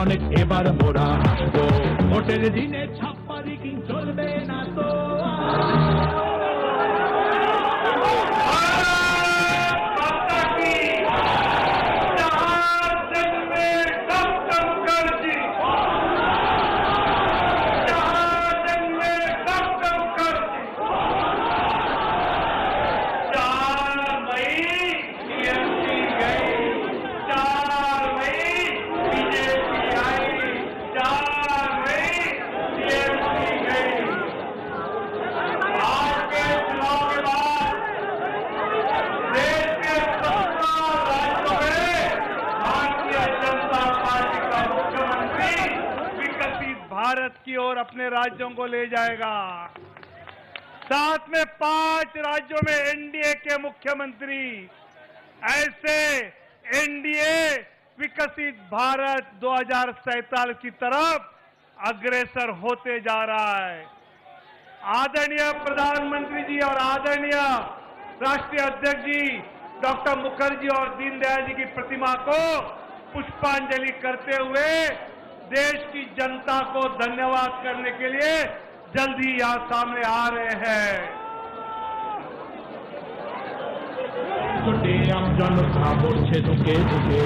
অনেক এবার মোরা আসবো ভোটের দিনে ছাপ্পারি কিং চলবে না তো भारत की ओर अपने राज्यों को ले जाएगा। साथ में 5 राज्यों में एनडीए के मुख्यमंत्री ऐसे एनडीए विकसित भारत 2047 की तरफ अग्रसर होते जा रहा है। आदरणीय प्रधानमंत्री जी और आदरणीय राष्ट्रीय अध्यक्ष जी डॉक्टर मुखर्जी और दीनदयाल जी की प्रतिमा को पुष्पांजलि करते हुए देश की जनता को धन्यवाद करने के लिए जल्द ही यहां सामने आ रहे हैं। জনতা বলছে ঢুকে ঢুকে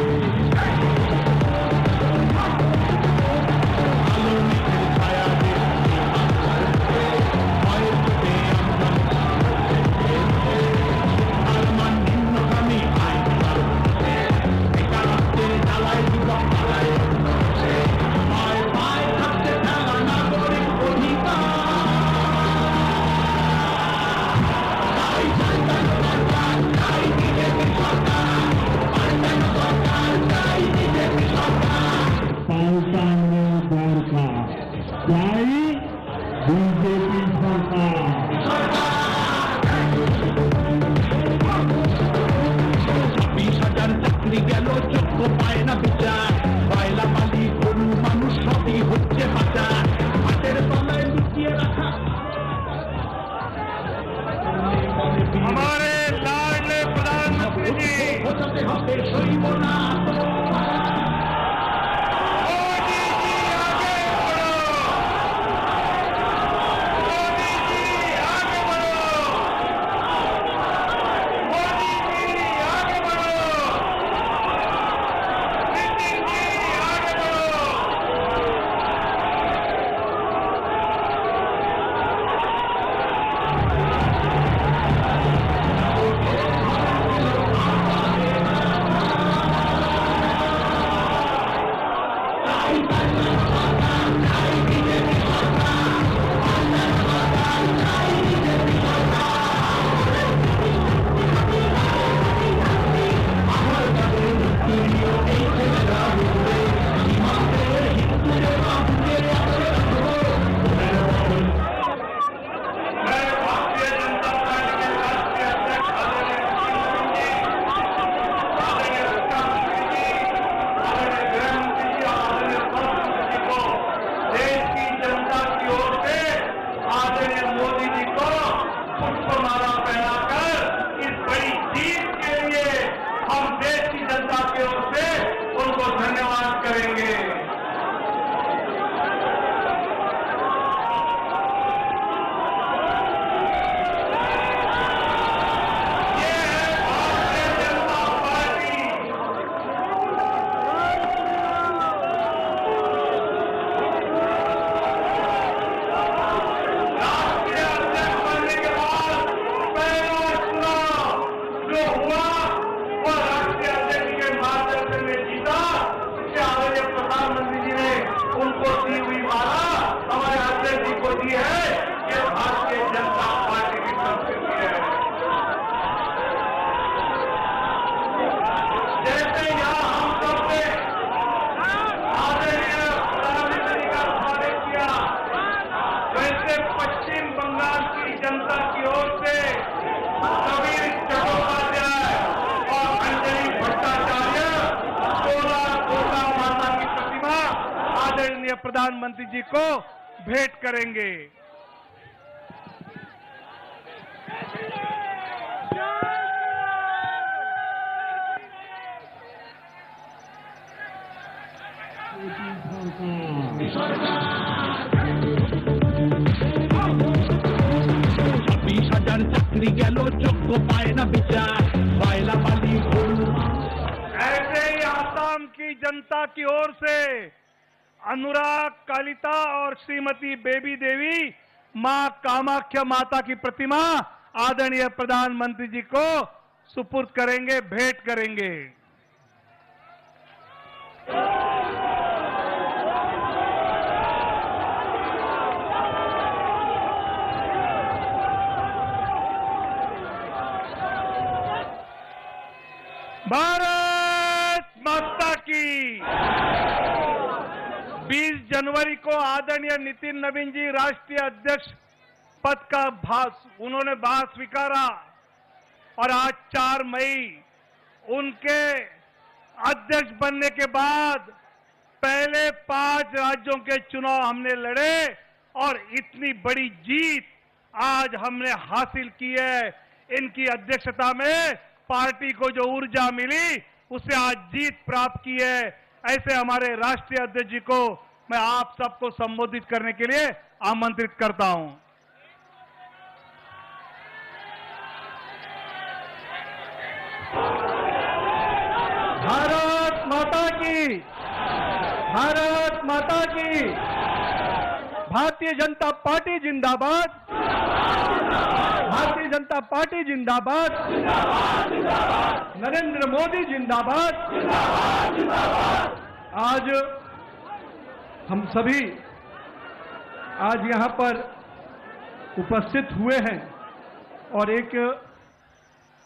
हमारे लाडले प्रधानमंत्री जी प्रधानमंत्री जी को भेंट करेंगे। चाकरी गेलो चोक्को पाए ना विचार वायला वाली ऐसे ही आसाम की जनता की ओर से अनुराग कालिता और श्रीमती बेबी देवी मां कामाख्या माता की प्रतिमा आदरणीय प्रधानमंत्री जी को सुपुर्द करेंगे, भेंट करेंगे। भारत माता की। 20 जनवरी को आदरणीय नितिन नवीन जी राष्ट्रीय अध्यक्ष पद का उन्होंने भार स्वीकारा और आज 4 मई उनके अध्यक्ष बनने के बाद पहले 5 राज्यों के चुनाव हमने लड़े और इतनी बड़ी जीत आज हमने हासिल की है। इनकी अध्यक्षता में पार्टी को जो ऊर्जा मिली उससे आज जीत प्राप्त की है। ऐसे हमारे राष्ट्रीय अध्यक्ष जी को मैं आप सबको संबोधित करने के लिए आमंत्रित करता हूं। भारत माता की, भारत माता की। भारतीय जनता पार्टी जिंदाबाद, भारतीय जनता पार्टी जिंदाबाद, नरेंद्र मोदी जिंदाबाद। आज हम सभी आज यहां पर उपस्थित हुए हैं और एक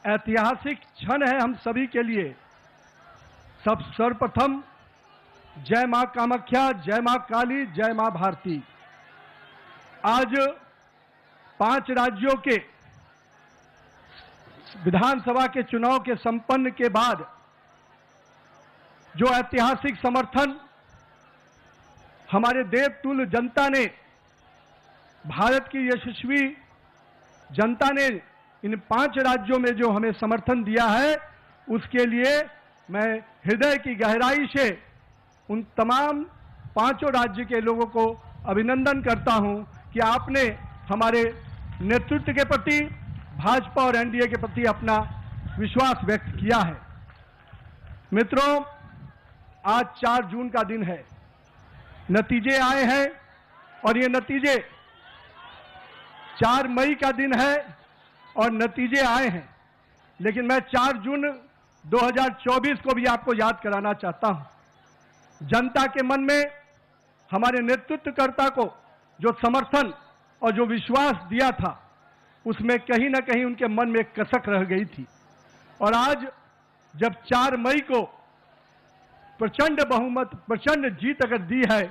ऐतिहासिक क्षण है हम सभी के लिए। सर्वप्रथम जय मां कामाख्या, जय मां काली, जय मां भारती। आज 5 राज्यों के विधानसभा के चुनाव के संपन्न के बाद जो ऐतिहासिक समर्थन हमारे देवतुल्य जनता ने, भारत की यशस्वी जनता ने इन 5 राज्यों में जो हमें समर्थन दिया है, उसके लिए मैं हृदय की गहराई से उन तमाम 5 राज्य के लोगों को अभिनंदन करता हूं कि आपने हमारे नेतृत्व के प्रति, भाजपा और एनडीए के प्रति अपना विश्वास व्यक्त किया है। मित्रों, आज 4 जून का दिन है। नतीजे आए हैं और ये नतीजे 4 मई का दिन है और नतीजे आए हैं। लेकिन मैं 4 जून 2024 को भी आपको याद कराना चाहता हूं। जनता के मन में हमारे नेतृत्वकर्ता को जो समर्थन और जो विश्वास दिया था, उसमें कहीं ना कहीं उनके मन में कसक रह गई थी। और आज जब 4 मई को प्रचंड बहुमत, प्रचंड जीत अगर दी है,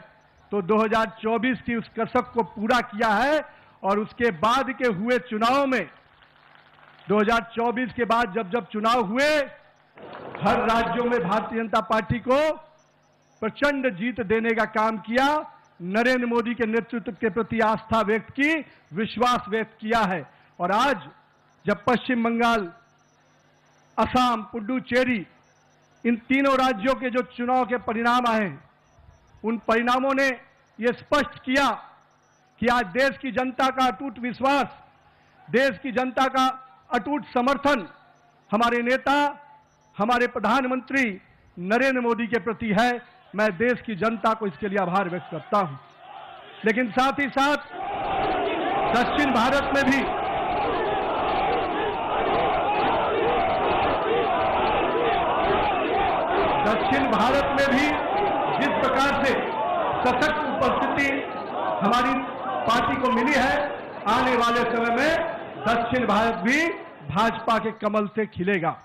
तो 2024 की उस कसक को पूरा किया है। और उसके बाद के हुए चुनाव में 2024 के बाद जब चुनाव हुए, हर राज्यों में भारतीय जनता पार्टी को प्रचंड जीत देने का काम किया। नरेंद्र मोदी के नेतृत्व के प्रति आस्था व्यक्त की, विश्वास व्यक्त किया है। और आज जब पश्चिम बंगाल, असम, पुडुचेरी, इन तीनों राज्यों के जो चुनाव के परिणाम आए, उन परिणामों ने यह स्पष्ट किया कि आज देश की जनता का अटूट विश्वास, देश की जनता का अटूट समर्थन हमारे नेता, हमारे प्रधानमंत्री नरेंद्र मोदी के प्रति है। मैं देश की जनता को इसके लिए आभार व्यक्त करता हूं। लेकिन साथ ही साथ दक्षिण भारत में भी जिस प्रकार से सशक्त उपस्थिति हमारी पार्टी को मिली है, आने वाले समय में दक्षिण भारत भी भाजपा के कमल से खिलेगा।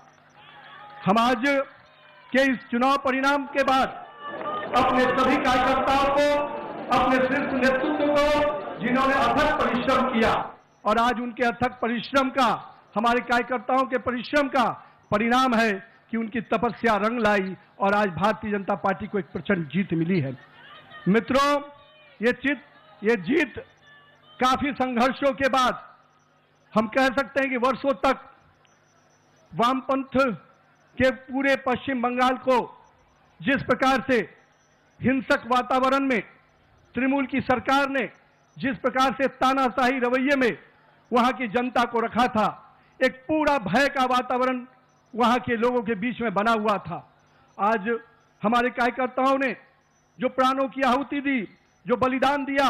हम आज के इस चुनाव परिणाम के बाद अपने सभी कार्यकर्ताओं को, अपने शीर्ष नेतृत्व को, जिन्होंने अथक परिश्रम किया, और आज उनके अथक परिश्रम का, हमारे कार्यकर्ताओं के परिश्रम का परिणाम है कि उनकी तपस्या रंग लाई और आज भारतीय जनता पार्टी को एक प्रचंड जीत मिली है। मित्रों, ये जीत काफी संघर्षों के बाद, हम कह सकते हैं कि वर्षों तक वामपंथ के पूरे पश्चिम बंगाल को जिस प्रकार से हिंसक वातावरण में तृणमूल की सरकार ने जिस प्रकार से तानाशाही रवैये में वहां की जनता को रखा था, एक पूरा भय का वातावरण वहां के लोगों के बीच में बना हुआ था। आज हमारे कार्यकर्ताओं ने जो प्राणों की आहुति दी, जो बलिदान दिया,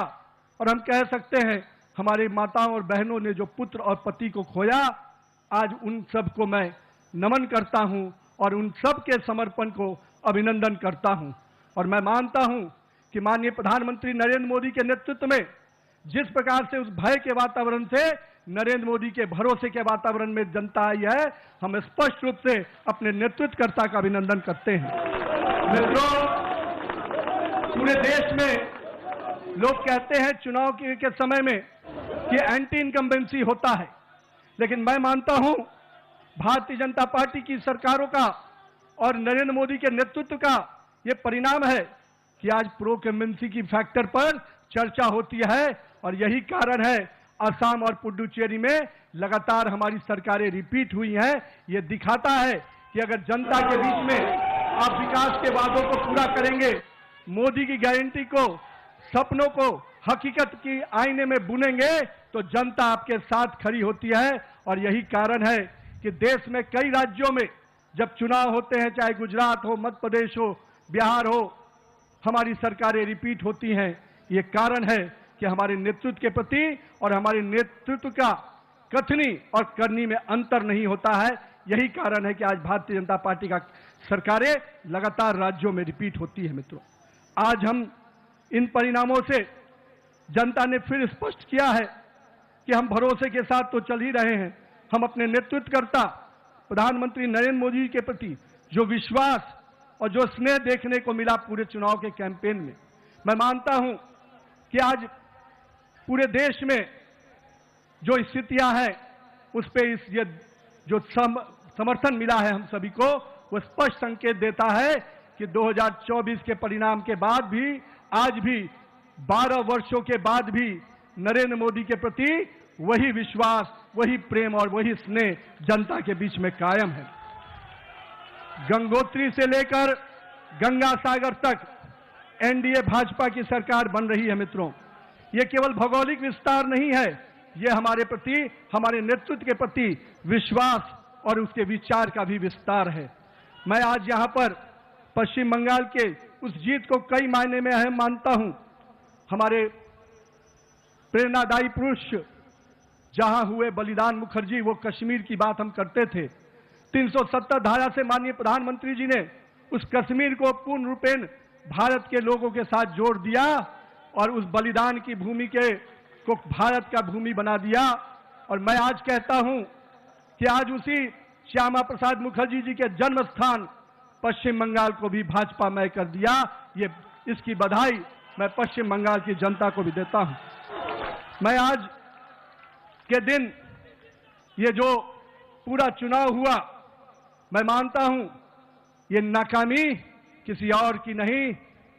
और हम कह सकते हैं हमारे माताओं और बहनों ने जो पुत्र और पति को खोया, आज उन सबको मैं नमन करता हूं और उन सब के समर्पण को अभिनंदन करता हूं। और मैं मानता हूं कि माननीय प्रधानमंत्री नरेंद्र मोदी के नेतृत्व में जिस प्रकार से उस भय के वातावरण से नरेंद्र मोदी के भरोसे के वातावरण में जनता आई है, हम स्पष्ट रूप से अपने नेतृत्वकर्ता का अभिनंदन करते हैं। मित्रों, पूरे देश में लोग कहते हैं चुनाव के समय में कि एंटी इनकम्बेंसी होता है, लेकिन मैं मानता हूं भारतीय जनता पार्टी की सरकारों का और नरेंद्र मोदी के नेतृत्व का यह परिणाम है कि आज प्रो इनकम्बेंसी की फैक्टर पर चर्चा होती है। और यही कारण है असम और पुडुचेरी में लगातार हमारी सरकारें रिपीट हुई हैं। ये दिखाता है कि अगर जनता के बीच में आप विकास के वादों को पूरा करेंगे, मोदी की गारंटी को, सपनों को हकीकत की आईने में बुनेंगे, तो जनता आपके साथ खड़ी होती है। और यही कारण है कि देश में कई राज्यों में जब चुनाव होते हैं, चाहे गुजरात हो, मध्य प्रदेश हो, बिहार हो, हमारी सरकारें रिपीट होती हैं। ये कारण है कि हमारे नेतृत्व के प्रति और हमारे नेतृत्व का कथनी और करनी में अंतर नहीं होता है। यही कारण है कि आज भारतीय जनता पार्टी का सरकारें लगातार राज्यों में रिपीट होती है। मित्रों, आज हम इन परिणामों से जनता ने फिर स्पष्ट किया है कि हम भरोसे के साथ तो चल ही रहे हैं। हम अपने नेतृत्वकर्ता प्रधानमंत्री नरेंद्र मोदी के प्रति जो विश्वास और जो स्नेह देखने को मिला पूरे चुनाव के कैंपेन में, मैं मानता हूं कि आज पूरे देश में जो स्थितियां हैं उस पे ये जो समर्थन मिला है हम सभी को, वो स्पष्ट संकेत देता है कि 2024 के परिणाम के बाद भी, आज भी 12 वर्षों के बाद भी नरेंद्र मोदी के प्रति वही विश्वास, वही प्रेम और वही स्नेह जनता के बीच में कायम है। गंगोत्री से लेकर गंगा सागर तक एनडीए भाजपा की सरकार बन रही है। मित्रों, ये केवल भौगोलिक विस्तार नहीं है, ये हमारे प्रति, हमारे नेतृत्व के प्रति विश्वास और उसके विचार का भी विस्तार है। मैं आज यहां पर पश्चिम बंगाल के उस जीत को कई मायने में अहम मानता हूं। हमारे प्रेरणादायी पुरुष जहां हुए बलिदान मुखर्जी, वो कश्मीर की बात हम करते थे। 370 धारा से माननीय प्रधानमंत्री जी ने उस कश्मीर को पूर्ण रूपेण भारत के लोगों के साथ जोड़ दिया और उस बलिदान की भूमि को भारत का भूमि बना दिया। और मैं आज कहता हूं कि आज उसी श्यामा प्रसाद मुखर्जी जी के जन्म स्थान पश्चिम बंगाल को भी भाजपा मय कर दिया। ये इसकी बधाई मैं पश्चिम बंगाल की जनता को भी देता हूं। मैं आज के दिन ये जो पूरा चुनाव हुआ, मैं मानता हूं ये नाकामी किसी और की नहीं,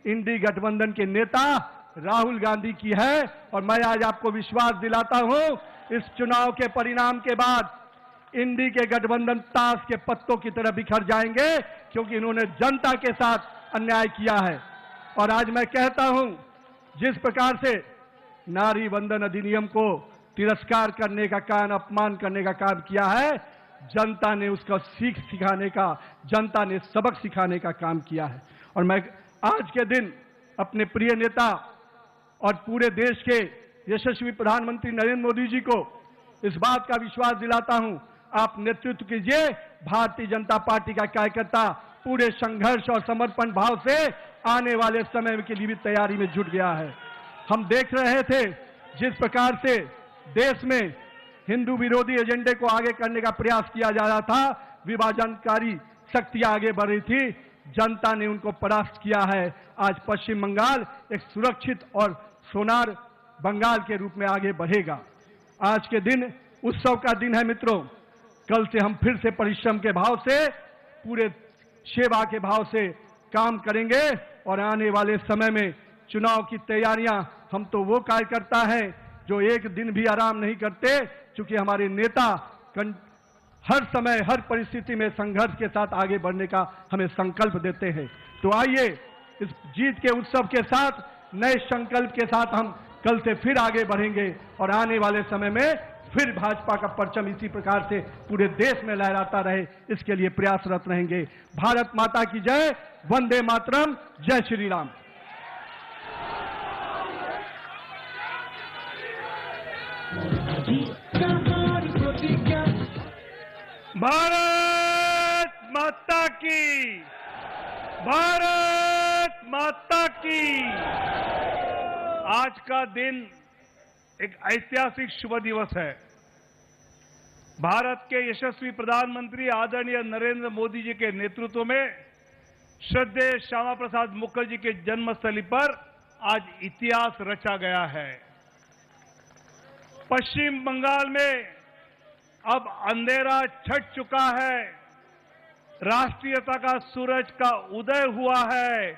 इंडी गठबंधन के नेता राहुल गांधी की है। और मैं आज आपको विश्वास दिलाता हूं, इस चुनाव के परिणाम के बाद इंडी के गठबंधन ताश के पत्तों की तरह बिखर जाएंगे, क्योंकि इन्होंने जनता के साथ अन्याय किया है। और आज मैं कहता हूं, जिस प्रकार से नारी वंदन अधिनियम को तिरस्कार करने का काम, अपमान करने का काम किया है, जनता ने उसका सीख सिखाने का, जनता ने सबक सिखाने का काम किया है। और मैं आज के दिन अपने प्रिय नेता और पूरे देश के यशस्वी प्रधानमंत्री नरेंद्र मोदी जी को इस बात का विश्वास दिलाता हूं, आप नेतृत्व कीजिए। भारतीय जनता पार्टी का कार्यकर्ता पूरे संघर्ष और समर्पण भाव से आने वाले समय के लिए भी तैयारी में जुट गया है। हम देख रहे थे जिस प्रकार से देश में हिंदू विरोधी एजेंडे को आगे करने का प्रयास किया जा रहा था, विभाजनकारी शक्तियां आगे बढ़ रही थी, जनता ने उनको परास्त किया है। आज पश्चिम बंगाल एक सुरक्षित और सोनार बंगाल के रूप में आगे बढ़ेगा। आज के दिन उत्सव का दिन है मित्रों। कल से हम फिर से परिश्रम के भाव से, पूरे सेवा के भाव से काम करेंगे और आने वाले समय में चुनाव की तैयारियां, हम तो वो कार्यकर्ता हैं जो एक दिन भी आराम नहीं करते, क्योंकि हमारे नेता हर समय, हर परिस्थिति में संघर्ष के साथ आगे बढ़ने का हमें संकल्प देते हैं। तो आइए इस जीत के उत्सव के साथ, नए संकल्प के साथ हम कल से फिर आगे बढ़ेंगे और आने वाले समय में फिर भाजपा का परचम इसी प्रकार से पूरे देश में लहराता रहे, इसके लिए प्रयासरत रहेंगे। भारत माता की जय, वंदे मातरम, जय श्री राम। भारत माता की, भारत माता की। आज का दिन एक ऐतिहासिक शुभ दिवस है। भारत के यशस्वी प्रधानमंत्री आदरणीय नरेंद्र मोदी जी के नेतृत्व में श्रद्धेय श्यामा प्रसाद मुखर्जी के जन्मस्थली पर आज इतिहास रचा गया है। पश्चिम बंगाल में अब अंधेरा छट चुका है, राष्ट्रीयता का सूरज का उदय हुआ है,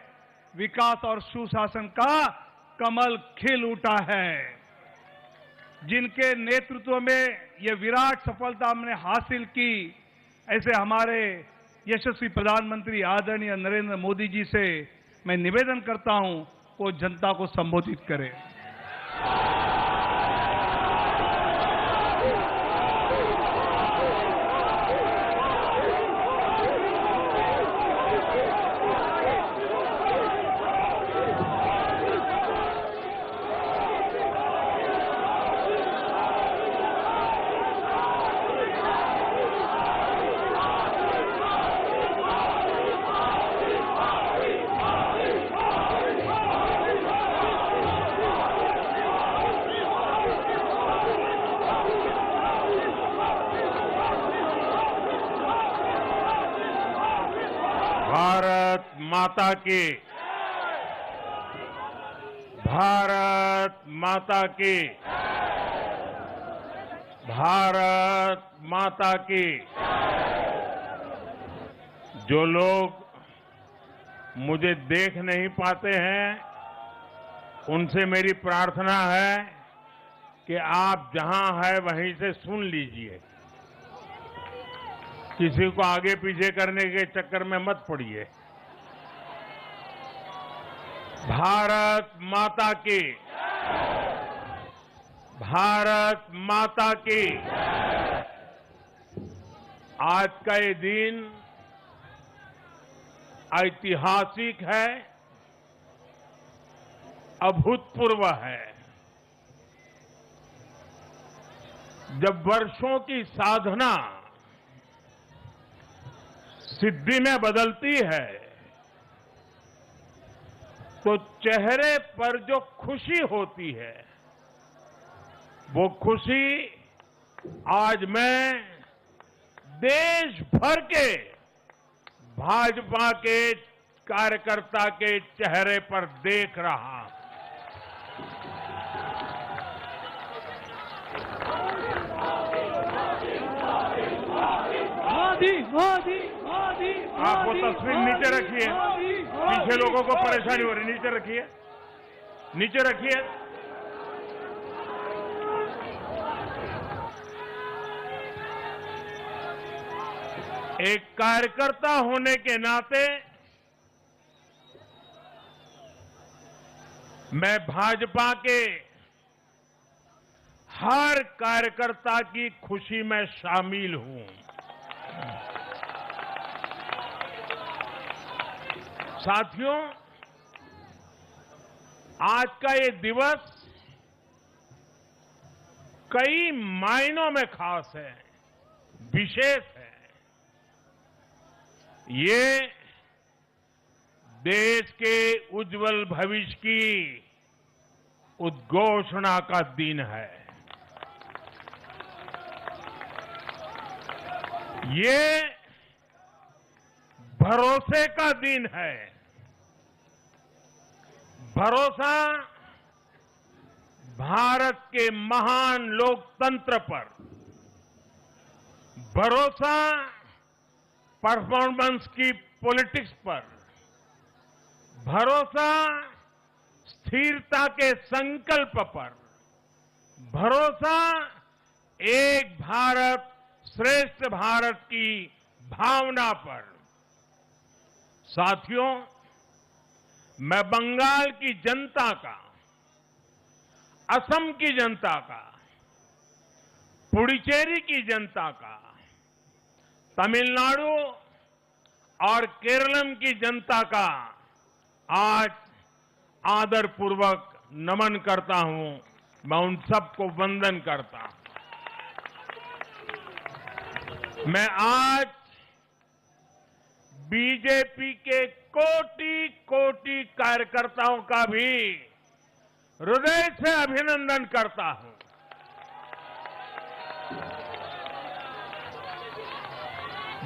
विकास और सुशासन का कमल खिल उठा है। जिनके नेतृत्व में ये विराट सफलता हमने हासिल की, ऐसे हमारे यशस्वी प्रधानमंत्री आदरणीय नरेंद्र मोदी जी से मैं निवेदन करता हूं वो जनता को संबोधित करें। भारत माता की, भारत माता की, भारत माता की। जो लोग मुझे देख नहीं पाते हैं, उनसे मेरी प्रार्थना है कि आप जहां हैं वहीं से सुन लीजिए। किसी को आगे पीछे करने के चक्कर में मत पड़िए। भारत माता की, भारत माता की। आज का ये दिन ऐतिहासिक है, अभूतपूर्व है। जब वर्षों की साधना सिद्धि में बदलती है तो चेहरे पर जो खुशी होती है, वो खुशी आज मैं देश भर के भाजपा के कार्यकर्ता के चेहरे पर देख रहा हूं। आप वो तस्वीर नीचे रखिए, पीछे लोगों को परेशानी हो रही, नीचे रखिए, नीचे रखिए। एक कार्यकर्ता होने के नाते मैं भाजपा के हर कार्यकर्ता की खुशी में शामिल हूं। साथियों, आज का ये दिवस कई मायनों में खास है, विशेष है। ये देश के उज्जवल भविष्य की उद्घोषणा का दिन है। ये भरोसे का दिन है। भरोसा भारत के महान लोकतंत्र पर, भरोसा परफॉर्मेंस की पॉलिटिक्स पर, भरोसा स्थिरता के संकल्प पर, भरोसा एक भारत श्रेष्ठ भारत की भावना पर। साथियों, मैं बंगाल की जनता का, असम की जनता का, पुडुचेरी की जनता का, तमिलनाडु और केरलम की जनता का आज आदरपूर्वक नमन करता हूं। मैं उन सबको वंदन करता हूं। मैं आज बीजेपी के कोटि कोटि कार्यकर्ताओं का भी हृदय से अभिनंदन करता हूं।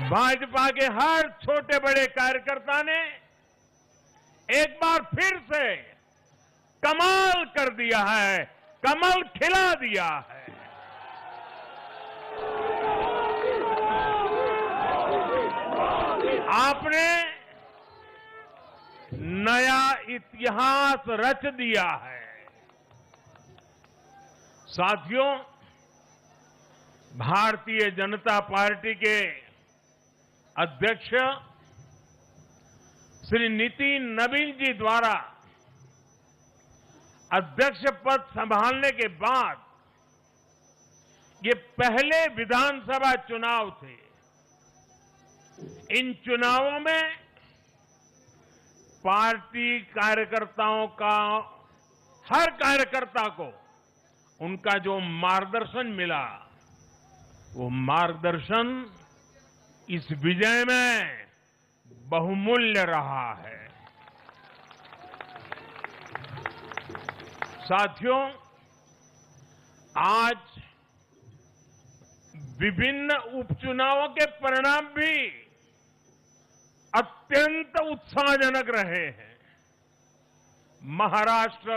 भाजपा के हर छोटे बड़े कार्यकर्ता ने एक बार फिर से कमाल कर दिया है, कमल खिला दिया है। आपने नया इतिहास रच दिया है। साथियों, भारतीय जनता पार्टी के अध्यक्ष श्री नितिन नवीन जी द्वारा अध्यक्ष पद संभालने के बाद ये पहले विधानसभा चुनाव थे। इन चुनावों में पार्टी कार्यकर्ताओं का, हर कार्यकर्ता को उनका जो मार्गदर्शन मिला, वो मार्गदर्शन इस विजय में बहुमूल्य रहा है। साथियों, आज विभिन्न उपचुनावों के परिणाम भी अत्यंत उत्साहजनक रहे हैं। महाराष्ट्र,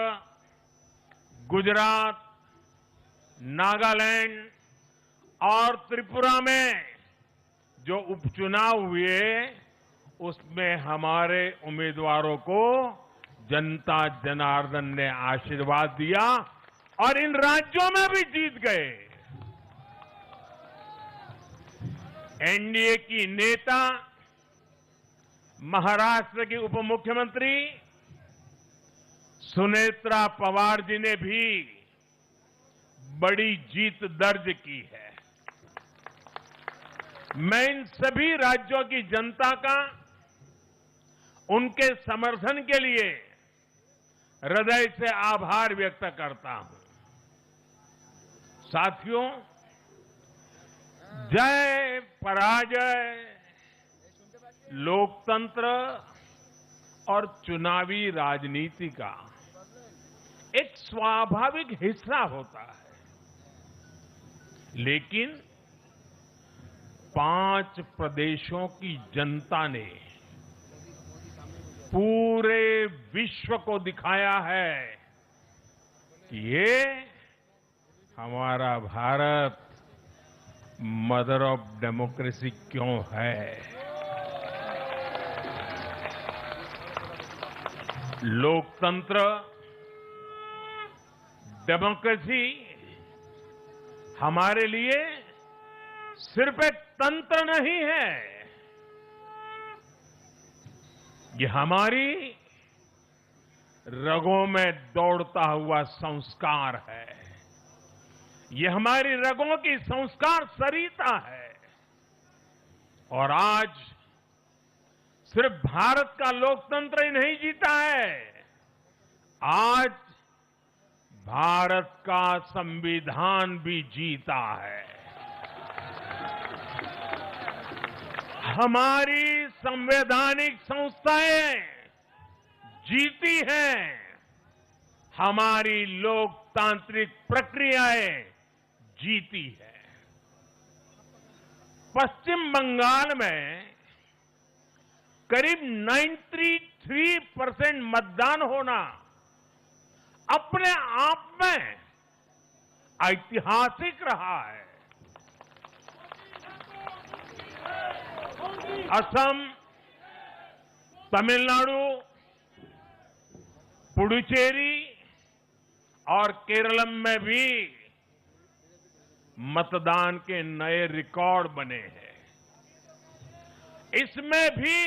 गुजरात, नागालैंड और त्रिपुरा में जो उपचुनाव हुए, उसमें हमारे उम्मीदवारों को जनता जनार्दन ने आशीर्वाद दिया और इन राज्यों में भी जीत गए। एनडीए की नेता, महाराष्ट्र की उप मुख्यमंत्री सुनेत्रा पवार जी ने भी बड़ी जीत दर्ज की है। मैं इन सभी राज्यों की जनता का उनके समर्थन के लिए हृदय से आभार व्यक्त करता हूं। साथियों, जय पराजय लोकतंत्र और चुनावी राजनीति का एक स्वाभाविक हिस्सा होता है, लेकिन 5 प्रदेशों की जनता ने पूरे विश्व को दिखाया है कि ये हमारा भारत मदर ऑफ डेमोक्रेसी क्यों है। लोकतंत्र, डेमोक्रेसी हमारे लिए सिर्फ एक तंत्र नहीं है, ये हमारी रगों में दौड़ता हुआ संस्कार है। ये हमारी रगों की संस्कार सरिता है। और आज सिर्फ भारत का लोकतंत्र ही नहीं जीता है, आज भारत का संविधान भी जीता है। हमारी संवैधानिक संस्थाएं जीती हैं, हमारी लोकतांत्रिक प्रक्रियाएं जीती है। पश्चिम बंगाल में करीब 93% मतदान होना अपने आप में ऐतिहासिक रहा है। असम, तमिलनाडु, पुडुचेरी और केरलम में भी मतदान के नए रिकॉर्ड बने हैं। इसमें भी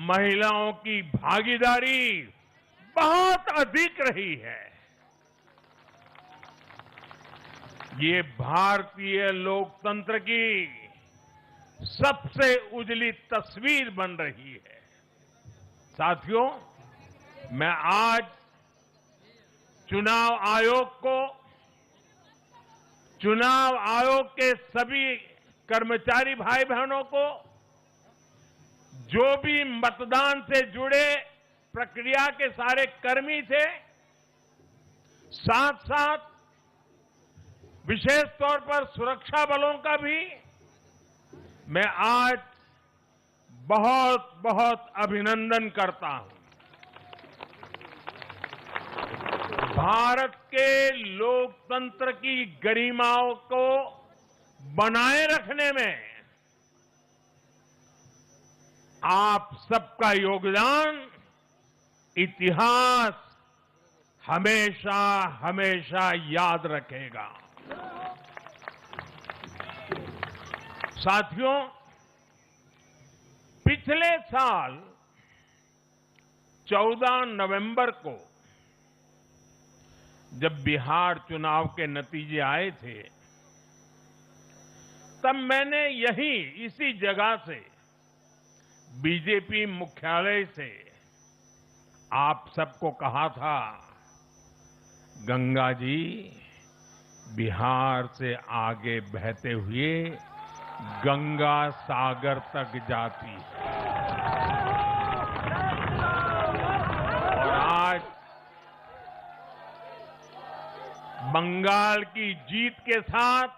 महिलाओं की भागीदारी बहुत अधिक रही है। ये भारतीय लोकतंत्र की सबसे उजली तस्वीर बन रही है। साथियों, मैं आज चुनाव आयोग को, चुनाव आयोग के सभी कर्मचारी भाई बहनों को, जो भी मतदान से जुड़े प्रक्रिया के सारे कर्मी थे, साथ साथ विशेष तौर पर सुरक्षा बलों का भी मैं आज बहुत बहुत अभिनंदन करता हूं। भारत के लोकतंत्र की गरिमाओं को बनाए रखने में आप सबका योगदान इतिहास हमेशा हमेशा याद रखेगा। साथियों, पिछले साल 14 नवंबर को जब बिहार चुनाव के नतीजे आए थे, तब मैंने इसी जगह से बीजेपी मुख्यालय से आप सबको कहा था, गंगा जी बिहार से आगे बहते हुए गंगा सागर तक जाती है। और आज बंगाल की जीत के साथ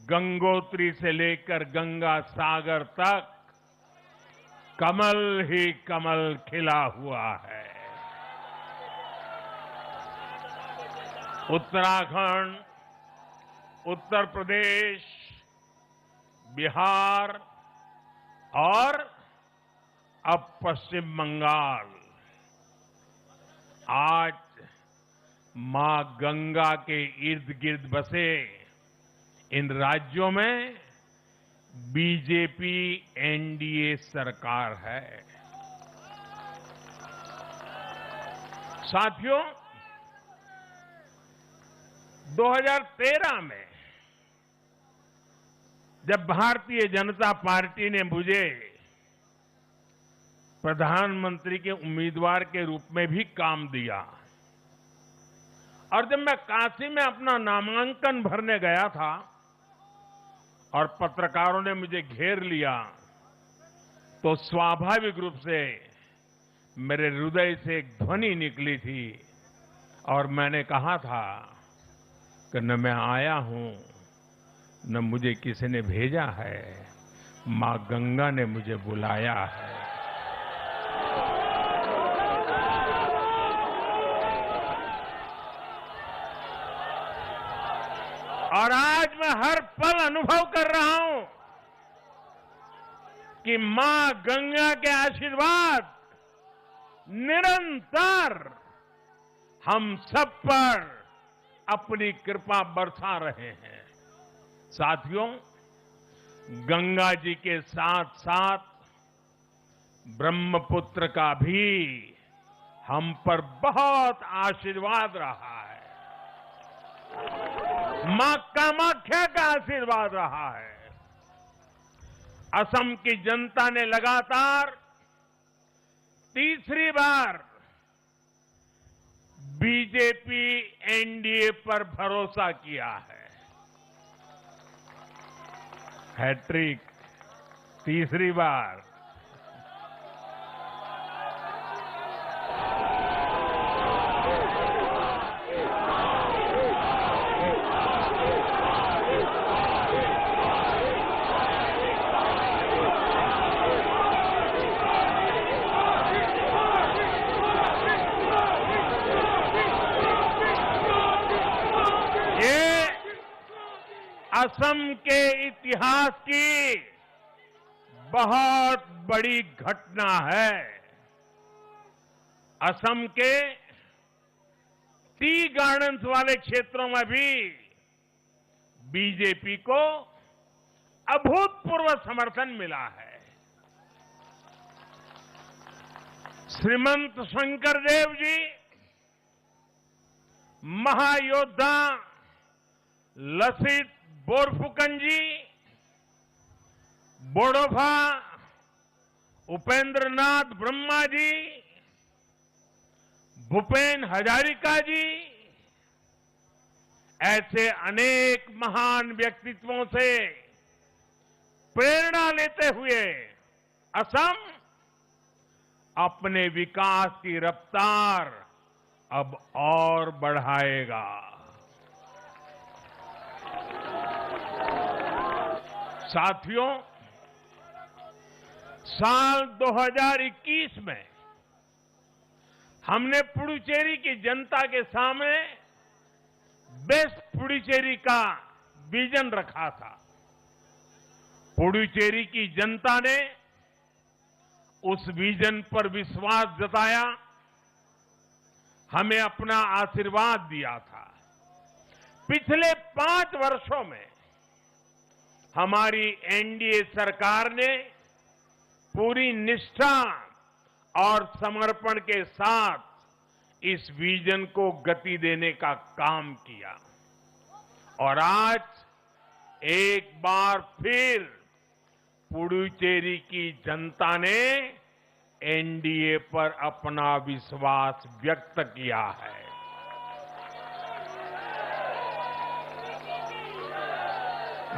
गंगोत्री से लेकर गंगा सागर तक कमल ही कमल खिला हुआ है। उत्तराखंड, उत्तर प्रदेश, बिहार और अब पश्चिम बंगाल आज मां गंगा के इर्द गिर्द बसे इन राज्यों में बीजेपी एनडीए सरकार है। साथियों, 2013 में जब भारतीय जनता पार्टी ने मुझे प्रधानमंत्री के उम्मीदवार के रूप में भी काम दिया और जब मैं काशी में अपना नामांकन भरने गया था और पत्रकारों ने मुझे घेर लिया, तो स्वाभाविक रूप से मेरे हृदय से एक ध्वनि निकली थी और मैंने कहा था कि न मैं आया हूं, न मुझे किसी ने भेजा है, मां गंगा ने मुझे बुलाया है। और आज मैं हर पल अनुभव कर रहा हूं कि मां गंगा के आशीर्वाद निरंतर हम सब पर अपनी कृपा बरसा रहे हैं। साथियों, गंगा जी के साथ साथ ब्रह्मपुत्र का भी हम पर बहुत आशीर्वाद रहा है। मां कामाख्या का आशीर्वाद रहा है। असम की जनता ने लगातार तीसरी बार बीजेपी एनडीए पर भरोसा किया है। हैट्रिक, तीसरी बार। असम के इतिहास की बहुत बड़ी घटना है। असम के टी गार्डन्स वाले क्षेत्रों में भी बीजेपी को अभूतपूर्व समर्थन मिला है। श्रीमंत शंकरदेव जी महायोद्धा लसित बोरफुकन जी, बोडोफा उपेंद्र नाथ ब्रह्मा जी, भूपेन हजारिका जी, ऐसे अनेक महान व्यक्तित्वों से प्रेरणा लेते हुए असम अपने विकास की रफ्तार अब और बढ़ाएगा। साथियों, साल 2021 में हमने पुडुचेरी की जनता के सामने बेस्ट पुडुचेरी का विजन रखा था। पुडुचेरी की जनता ने उस विजन पर विश्वास जताया, हमें अपना आशीर्वाद दिया था। पिछले 5 वर्षों में हमारी एनडीए सरकार ने पूरी निष्ठा और समर्पण के साथ इस विजन को गति देने का काम किया और आज एक बार फिर पुडुचेरी की जनता ने एनडीए पर अपना विश्वास व्यक्त किया है।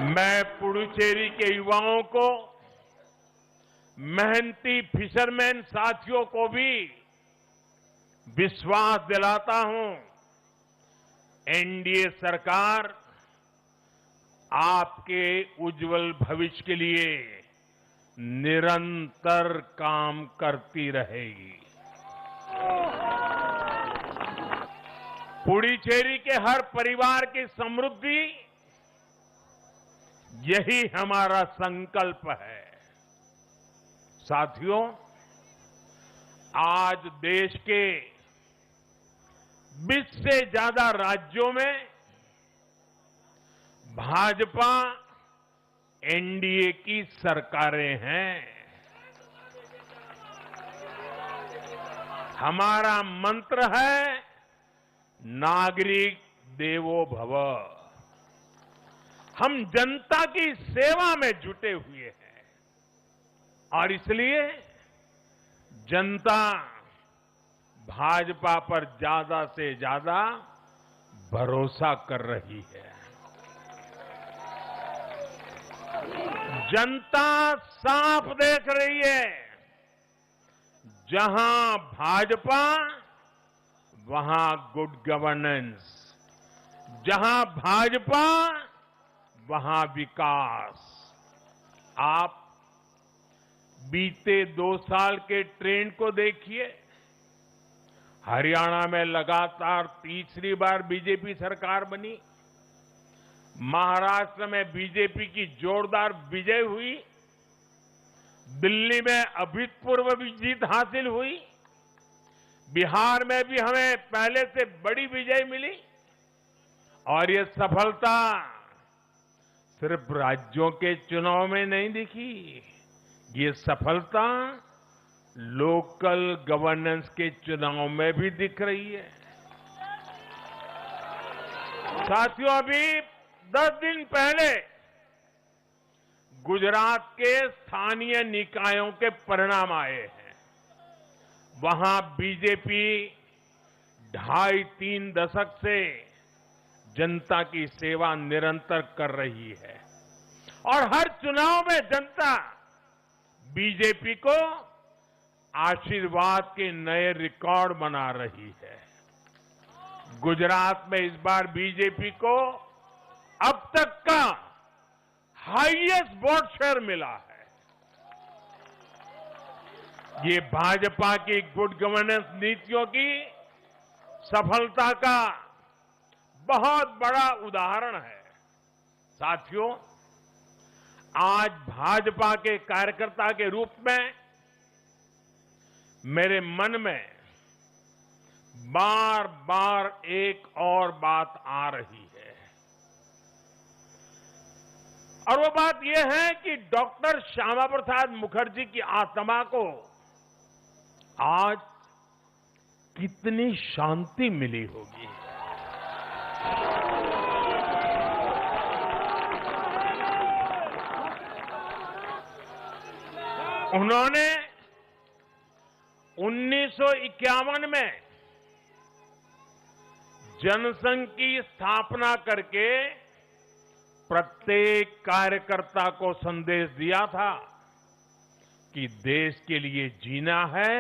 मैं पुडुचेरी के युवाओं को, मेहनती फिशरमैन साथियों को भी विश्वास दिलाता हूं, एनडीए सरकार आपके उज्जवल भविष्य के लिए निरंतर काम करती रहेगी। पुडुचेरी के हर परिवार की समृद्धि, यही हमारा संकल्प है। साथियों, आज देश के 20 से ज्यादा राज्यों में भाजपा एनडीए की सरकारें हैं। हमारा मंत्र है नागरिक देवो भव। हम जनता की सेवा में जुटे हुए हैं और इसलिए जनता भाजपा पर ज्यादा से ज्यादा भरोसा कर रही है। जनता साफ देख रही है, जहां भाजपा वहां गुड गवर्नेंस, जहां भाजपा वहां विकास। आप बीते 2 साल के ट्रेंड को देखिए। हरियाणा में लगातार तीसरी बार बीजेपी सरकार बनी, महाराष्ट्र में बीजेपी की जोरदार विजय हुई, दिल्ली में अभूतपूर्व जीत हासिल हुई, बिहार में भी हमें पहले से बड़ी विजय मिली और ये सफलता सिर्फ राज्यों के चुनाव में नहीं दिखी, ये सफलता लोकल गवर्नेंस के चुनाव में भी दिख रही है। साथियों, अभी 10 दिन पहले गुजरात के स्थानीय निकायों के परिणाम आए हैं। वहां बीजेपी 2.5-3 दशक से जनता की सेवा निरंतर कर रही है और हर चुनाव में जनता बीजेपी को आशीर्वाद के नए रिकॉर्ड बना रही है। गुजरात में इस बार बीजेपी को अब तक का हाईएस्ट वोट शेयर मिला है। ये भाजपा की गुड गवर्नेंस नीतियों की सफलता का बहुत बड़ा उदाहरण है। साथियों, आज भाजपा के कार्यकर्ता के रूप में मेरे मन में बार बार एक और बात आ रही है और वो बात यह है कि डॉक्टर श्यामा प्रसाद मुखर्जी की आत्मा को आज कितनी शांति मिली होगी। उन्होंने 1951 में जनसंघ की स्थापना करके प्रत्येक कार्यकर्ता को संदेश दिया था कि देश के लिए जीना है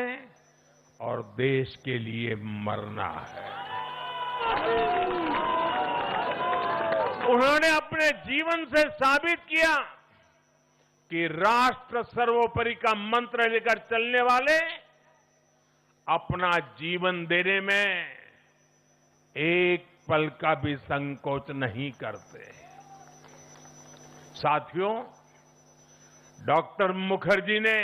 और देश के लिए मरना है। उन्होंने अपने जीवन से साबित किया कि राष्ट्र सर्वोपरि का मंत्र लेकर चलने वाले अपना जीवन देने में एक पल का भी संकोच नहीं करते। साथियों, डॉक्टर मुखर्जी ने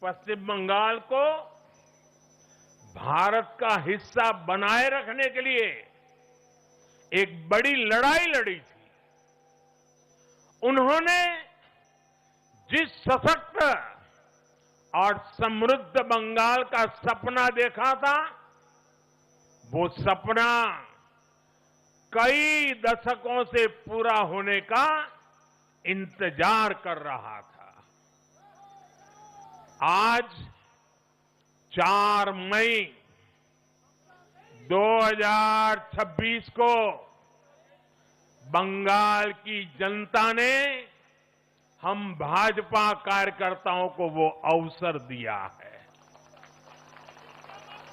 पश्चिम बंगाल को भारत का हिस्सा बनाए रखने के लिए एक बड़ी लड़ाई लड़ी थी। उन्होंने जिस सशक्त और समृद्ध बंगाल का सपना देखा था, वो सपना कई दशकों से पूरा होने का इंतजार कर रहा था। आज 4 मई 2026 को बंगाल की जनता ने हम भाजपा कार्यकर्ताओं को वो अवसर दिया है।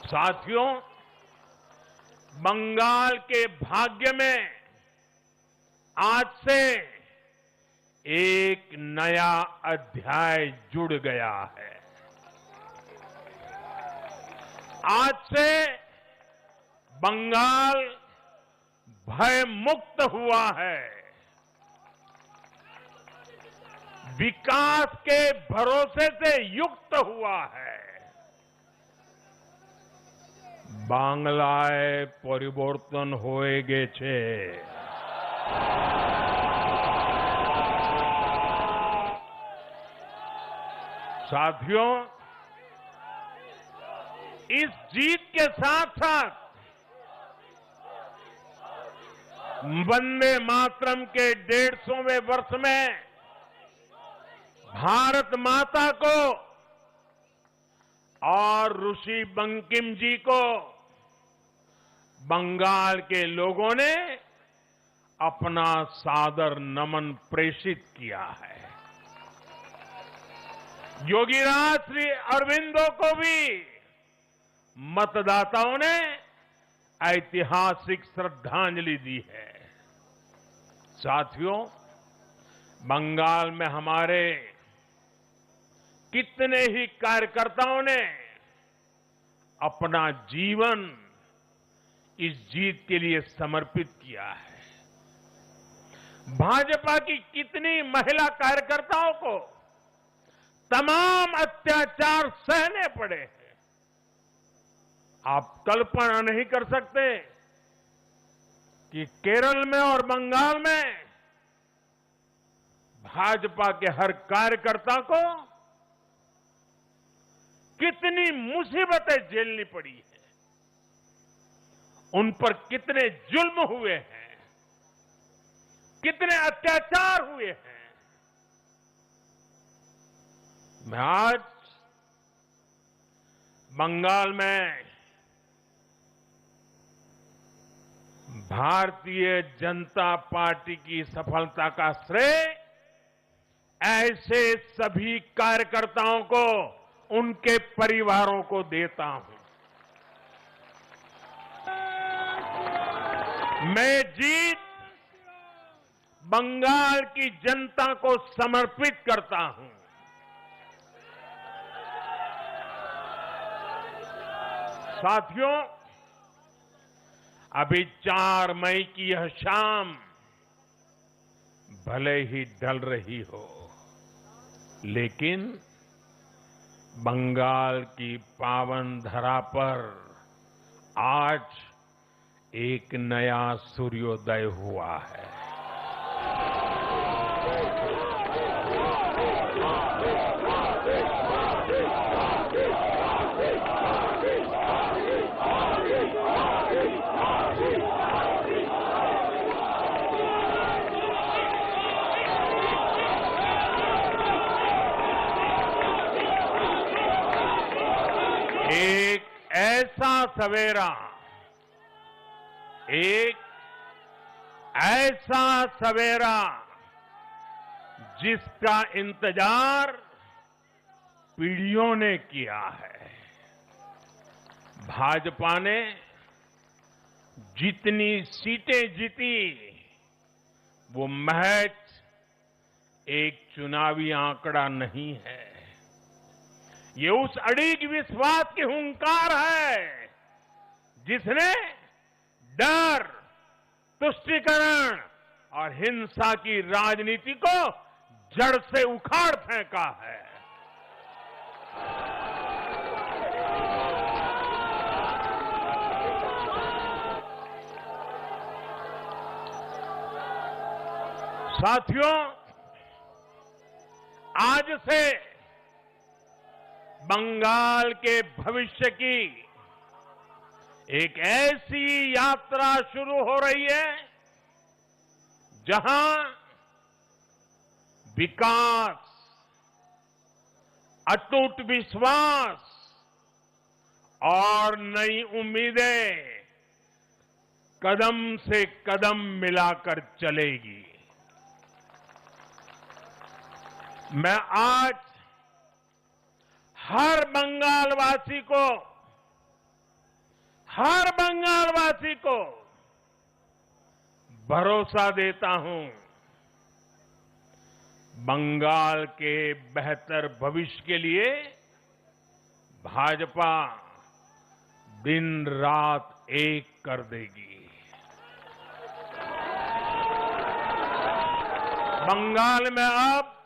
साथियों, बंगाल के भाग्य में आज से एक नया अध्याय जुड़ गया है। आज से बंगाल भय मुक्त हुआ है। विकास के भरोसे से युक्त हुआ है। बांग्लाয় পরিবর্তন হয়ে গেছে। साथियों, इस जीत के साथ साथ वंदे मातरम के 150वें वर्ष में भारत माता को और ऋषि बंकिम जी को बंगाल के लोगों ने अपना सादर नमन प्रेषित किया है। योगीराज श्री अरविंदो को भी मतदाताओं ने ऐतिहासिक श्रद्धांजलि दी है। साथियों, बंगाल में हमारे कितने ही कार्यकर्ताओं ने अपना जीवन इस जीत के लिए समर्पित किया है। भाजपा की कितनी महिला कार्यकर्ताओं को तमाम अत्याचार सहने पड़े हैं। आप कल्पना नहीं कर सकते कि केरल में और बंगाल में भाजपा के हर कार्यकर्ता को कितनी मुसीबतें झेलनी पड़ी है, उन पर कितने जुल्म हुए हैं, कितने अत्याचार हुए हैं। मैं आज बंगाल में भारतीय जनता पार्टी की सफलता का श्रेय ऐसे सभी कार्यकर्ताओं को, उनके परिवारों को देता हूं। मैं जीत बंगाल की जनता को समर्पित करता हूं। साथियों, अभी 4 मई की यह शाम भले ही ढल रही हो, लेकिन बंगाल की पावन धरा पर आज एक नया सूर्योदय हुआ है। सवेरा, एक ऐसा सवेरा जिसका इंतजार पीढ़ियों ने किया है। भाजपा ने जितनी सीटें जीती वो महज एक चुनावी आंकड़ा नहीं है, ये उस अड़िग विश्वास की हुंकार है जिसने डर, तुष्टीकरण और हिंसा की राजनीति को जड़ से उखाड़ फेंका है। साथियों, आज से बंगाल के भविष्य की एक ऐसी यात्रा शुरू हो रही है जहां विकास, अटूट विश्वास और नई उम्मीदें कदम से कदम मिलाकर चलेगी। मैं आज हर बंगालवासी को भरोसा देता हूं, बंगाल के बेहतर भविष्य के लिए भाजपा दिन रात एक कर देगी। बंगाल में अब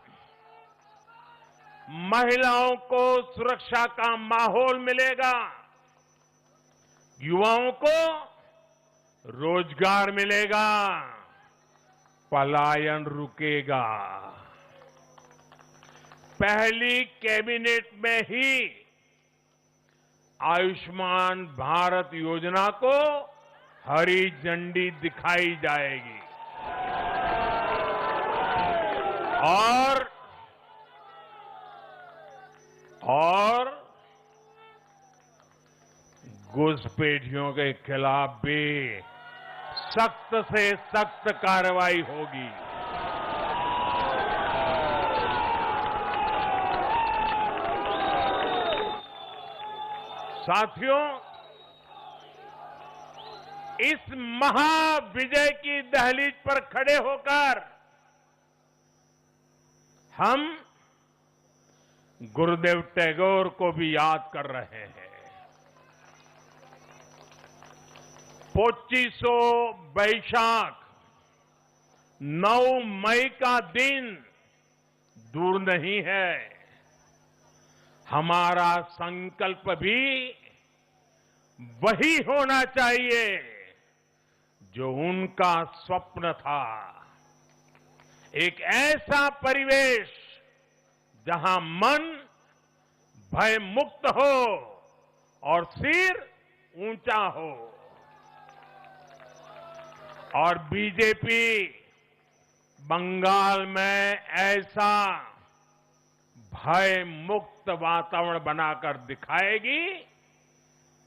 महिलाओं को सुरक्षा का माहौल मिलेगा, युवाओं को रोजगार मिलेगा, पलायन रुकेगा। पहली कैबिनेट में ही आयुष्मान भारत योजना को हरी झंडी दिखाई जाएगी और घुसपैठियों के खिलाफ भी सख्त से सख्त कार्रवाई होगी। साथियों, इस महाविजय की दहलीज पर खड़े होकर हम गुरुदेव टैगोर को भी याद कर रहे हैं। 25 बैशाख 9 मई का दिन दूर नहीं है। हमारा संकल्प भी वही होना चाहिए जो उनका स्वप्न था। एक ऐसा परिवेश जहां मन भय मुक्त हो और सिर ऊंचा हो। और बीजेपी बंगाल में ऐसा भय मुक्त वातावरण बनाकर दिखाएगी,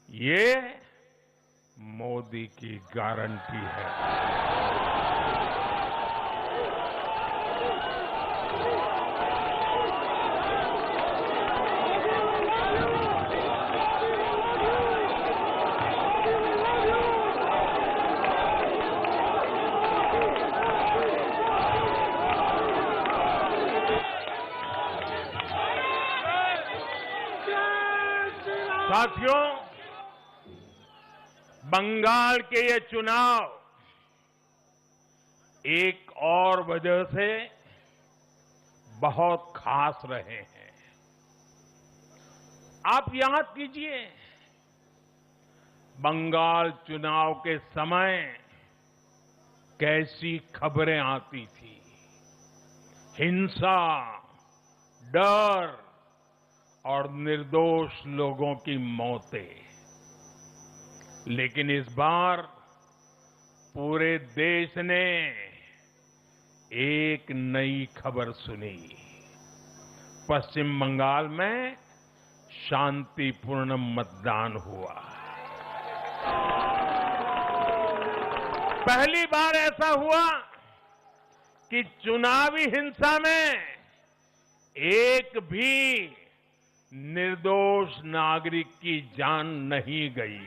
ये मोदी की गारंटी है। साथियों, बंगाल के ये चुनाव एक और वजह से बहुत खास रहे हैं। आप याद कीजिए, बंगाल चुनाव के समय कैसी खबरें आती थी। हिंसा, डर और निर्दोष लोगों की मौतें। लेकिन इस बार पूरे देश ने एक नई खबर सुनी। पश्चिम बंगाल में शांतिपूर्ण मतदान हुआ। पहली बार ऐसा हुआ कि चुनावी हिंसा में एक भी निर्दोष नागरिक की जान नहीं गई।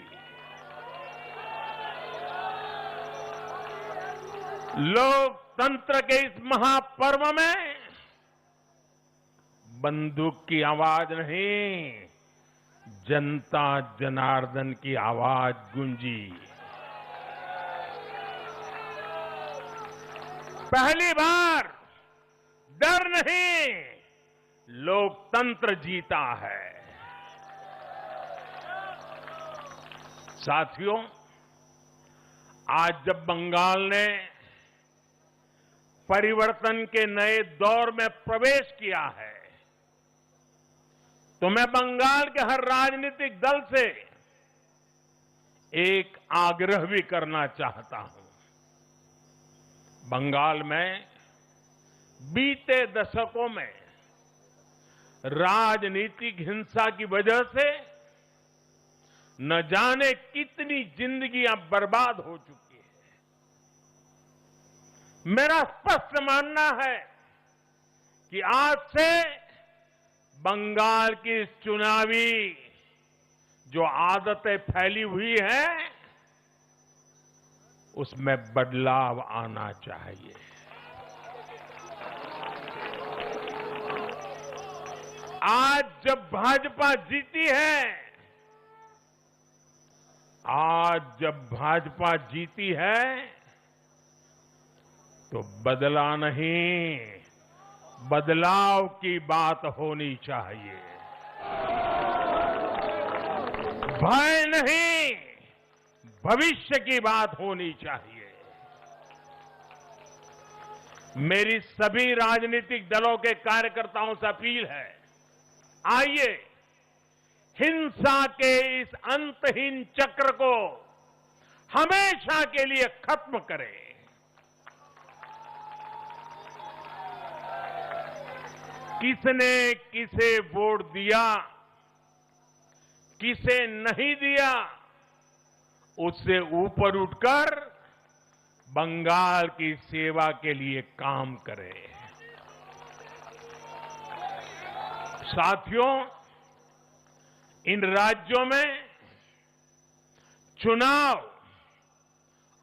लोकतंत्र के इस महापर्व में बंदूक की आवाज नहीं, जनता जनार्दन की आवाज गूंजी। पहली बार डर नहीं, लोकतंत्र जीता है। साथियों, आज जब बंगाल ने परिवर्तन के नए दौर में प्रवेश किया है, तो मैं बंगाल के हर राजनीतिक दल से एक आग्रह भी करना चाहता हूं। बंगाल में बीते दशकों में राजनीतिक हिंसा की वजह से न जाने कितनी जिंदगियां बर्बाद हो चुकी है। मेरा स्पष्ट मानना है कि आज से बंगाल की इस चुनावी जो आदतें फैली हुई हैं, उसमें बदलाव आना चाहिए। आज जब भाजपा जीती है, तो बदला नहीं, बदलाव की बात होनी चाहिए। भय नहीं, भविष्य की बात होनी चाहिए। मेरी सभी राजनीतिक दलों के कार्यकर्ताओं से अपील है, आइए हिंसा के इस अंतहीन चक्र को हमेशा के लिए खत्म करें। किसने किसे वोट दिया, किसे नहीं दिया, उससे ऊपर उठकर बंगाल की सेवा के लिए काम करें। साथियों, इन राज्यों में चुनाव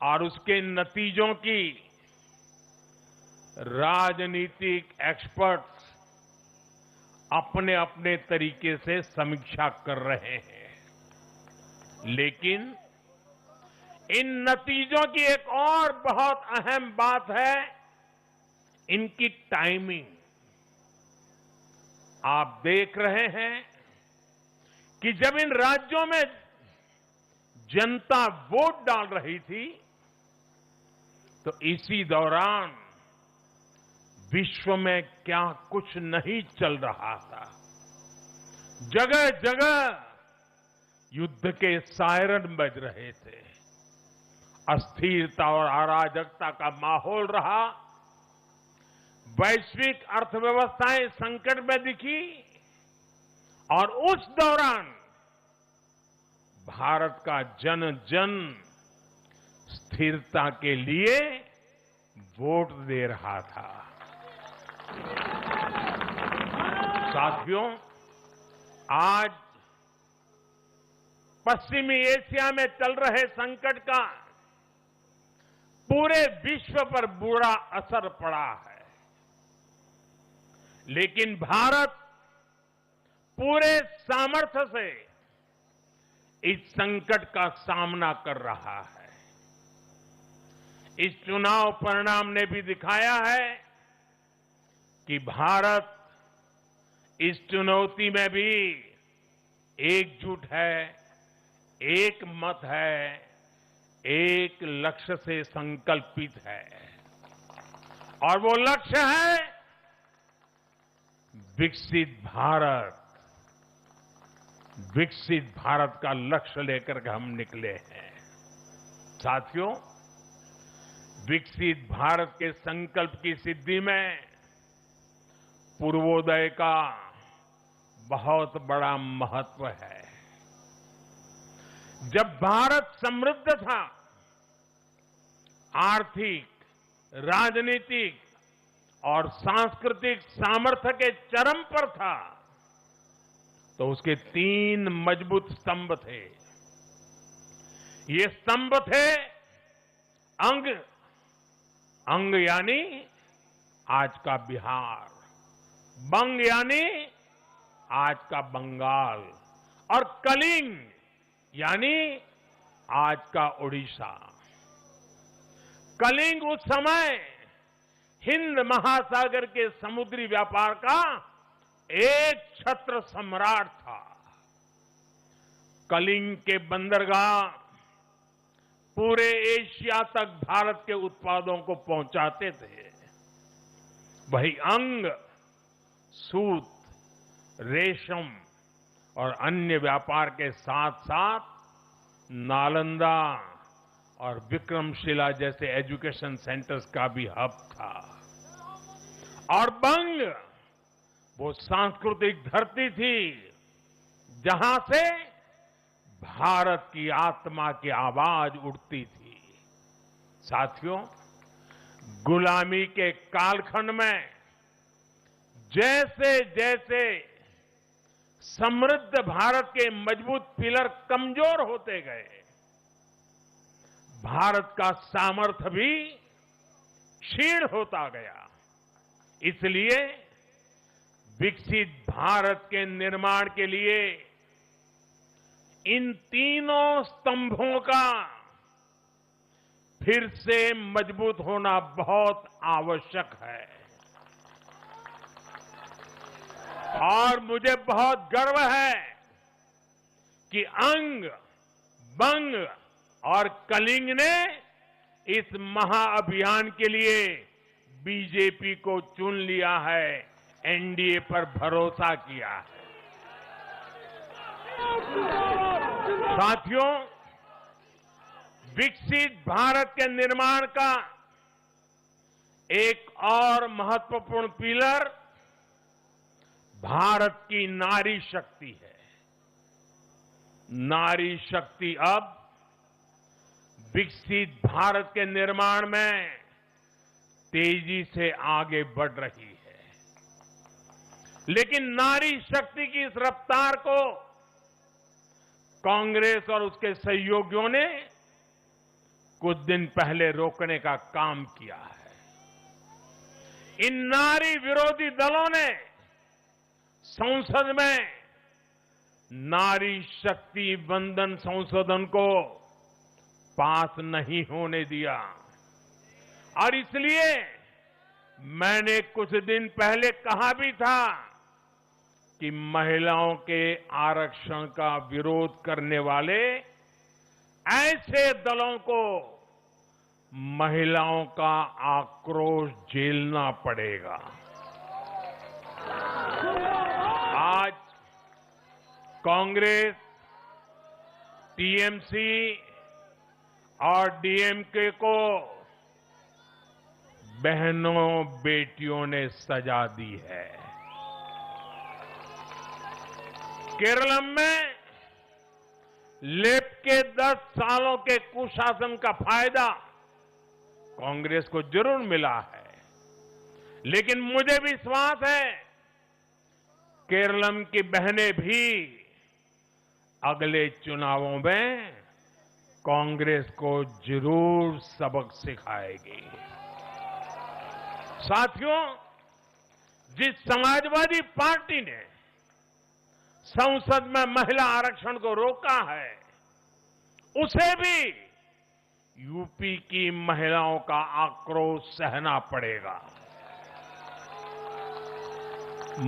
और उसके नतीजों की राजनीतिक एक्सपर्ट्स अपने अपने तरीके से समीक्षा कर रहे हैं, लेकिन इन नतीजों की एक और बहुत अहम बात है, इनकी टाइमिंग। आप देख रहे हैं कि जब इन राज्यों में जनता वोट डाल रही थी, तो इसी दौरान विश्व में क्या कुछ नहीं चल रहा था। जगह जगह युद्ध के सायरन बज रहे थे, अस्थिरता और अराजकता का माहौल रहा, वैश्विक अर्थव्यवस्थाएं संकट में दिखी, और उस दौरान भारत का जन जन स्थिरता के लिए वोट दे रहा था। साथियों, आज पश्चिमी एशिया में चल रहे संकट का पूरे विश्व पर बुरा असर पड़ा है, लेकिन भारत पूरे सामर्थ्य से इस संकट का सामना कर रहा है। इस चुनाव परिणाम ने भी दिखाया है कि भारत इस चुनौती में भी एकजुट है, एक मत है, एक लक्ष्य से संकल्पित है, और वो लक्ष्य है विकसित भारत। विकसित भारत का लक्ष्य लेकर के हम निकले हैं। साथियों, विकसित भारत के संकल्प की सिद्धि में पूर्वोदय का बहुत बड़ा महत्व है। जब भारत समृद्ध था, आर्थिक, राजनीतिक और सांस्कृतिक सामर्थ्य के चरम पर था, तो उसके 3 मजबूत स्तंभ थे। ये स्तंभ थे अंग, अंग यानी आज का बिहार, बंग यानी आज का बंगाल, और कलिंग यानी आज का उड़ीसा। कलिंग उस समय हिंद महासागर के समुद्री व्यापार का एक छत्र सम्राट था। कलिंग के बंदरगाह पूरे एशिया तक भारत के उत्पादों को पहुंचाते थे। वही अंग सूत, रेशम और अन्य व्यापार के साथ साथ नालंदा और विक्रमशिला जैसे एजुकेशन सेंटर्स का भी हब था। और बंग वो सांस्कृतिक धरती थी जहां से भारत की आत्मा की आवाज उठती थी। साथियों, गुलामी के कालखंड में जैसे जैसे समृद्ध भारत के मजबूत पिलर कमजोर होते गए, भारत का सामर्थ्य भी क्षीण होता गया। इसलिए विकसित भारत के निर्माण के लिए इन तीनों स्तंभों का फिर से मजबूत होना बहुत आवश्यक है। और मुझे बहुत गर्व है कि अंग, बंग और कलिंग ने इस महाअभियान के लिए बीजेपी को चुन लिया है, एनडीए पर भरोसा किया है। साथियों, विकसित भारत के निर्माण का एक और महत्वपूर्ण पिलर भारत की नारी शक्ति है। नारी शक्ति अब विकसित भारत के निर्माण में तेजी से आगे बढ़ रही है। लेकिन नारी शक्ति की इस रफ्तार को कांग्रेस और उसके सहयोगियों ने कुछ दिन पहले रोकने का काम किया है। इन नारी विरोधी दलों ने संसद में नारी शक्ति वंदन संशोधन को पास नहीं होने दिया, और इसलिए मैंने कुछ दिन पहले कहा भी था कि महिलाओं के आरक्षण का विरोध करने वाले ऐसे दलों को महिलाओं का आक्रोश झेलना पड़ेगा। आज कांग्रेस, टीएमसी और डीएमके को बहनों बेटियों ने सजा दी है। केरल में लेफ्ट के 10 सालों के कुशासन का फायदा कांग्रेस को जरूर मिला है, लेकिन मुझे विश्वास है केरल की बहनें भी अगले चुनावों में कांग्रेस को जरूर सबक सिखाएगी। साथियों, जिस समाजवादी पार्टी ने संसद में महिला आरक्षण को रोका है, उसे भी यूपी की महिलाओं का आक्रोश सहना पड़ेगा।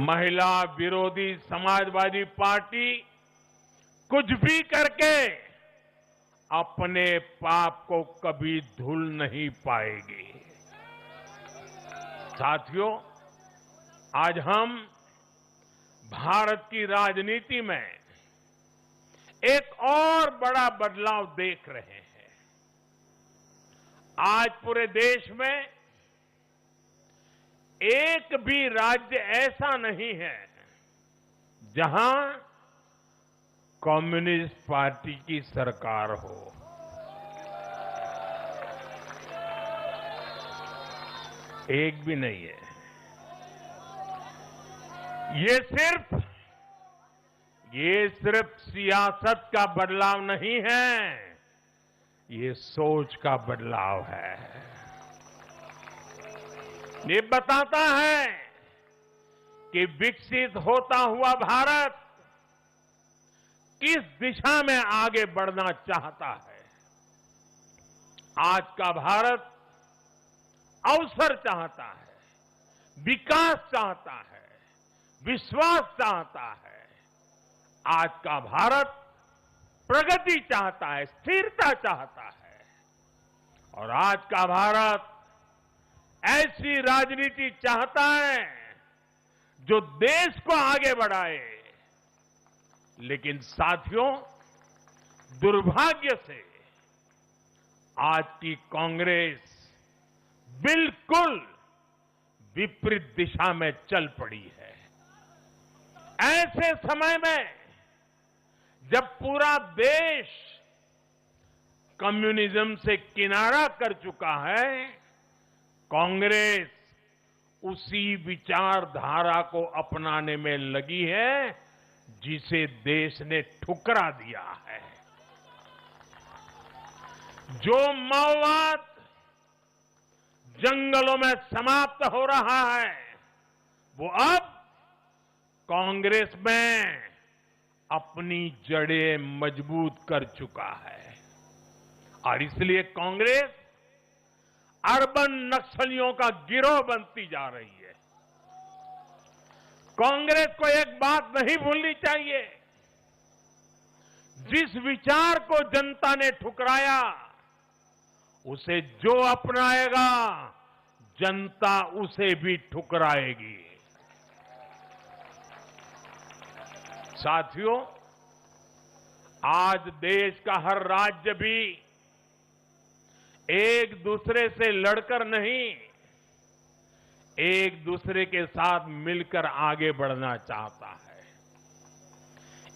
महिला विरोधी समाजवादी पार्टी कुछ भी करके अपने पाप को कभी धुल नहीं पाएगी। साथियों, आज हम भारत की राजनीति में एक और बड़ा बदलाव देख रहे हैं। आज पूरे देश में एक भी राज्य ऐसा नहीं है जहां कम्युनिस्ट पार्टी की सरकार हो। एक भी नहीं है। ये सिर्फ सियासत का बदलाव नहीं है, ये सोच का बदलाव है। ये बताता है कि विकसित होता हुआ भारत किस दिशा में आगे बढ़ना चाहता है। आज का भारत अवसर चाहता है, विकास चाहता है, विश्वास चाहता है। आज का भारत प्रगति चाहता है, स्थिरता चाहता है। और आज का भारत ऐसी राजनीति चाहता है जो देश को आगे बढ़ाए। लेकिन साथियों, दुर्भाग्य से आज की कांग्रेस बिल्कुल विपरीत दिशा में चल पड़ी है। ऐसे समय में जब पूरा देश कम्युनिज्म से किनारा कर चुका है, कांग्रेस उसी विचारधारा को अपनाने में लगी है जिसे देश ने ठुकरा दिया है। जो माओवाद जंगलों में समाप्त हो रहा है, वो अब कांग्रेस में अपनी जड़ें मजबूत कर चुका है। और इसलिए कांग्रेस अर्बन नक्सलियों का गिरोह बनती जा रही है। कांग्रेस को एक बात नहीं भूलनी चाहिए, जिस विचार को जनता ने ठुकराया उसे जो अपनाएगा जनता उसे भी ठुकराएगी। साथियों, आज देश का हर राज्य भी एक दूसरे से लड़कर नहीं, एक दूसरे के साथ मिलकर आगे बढ़ना चाहता है।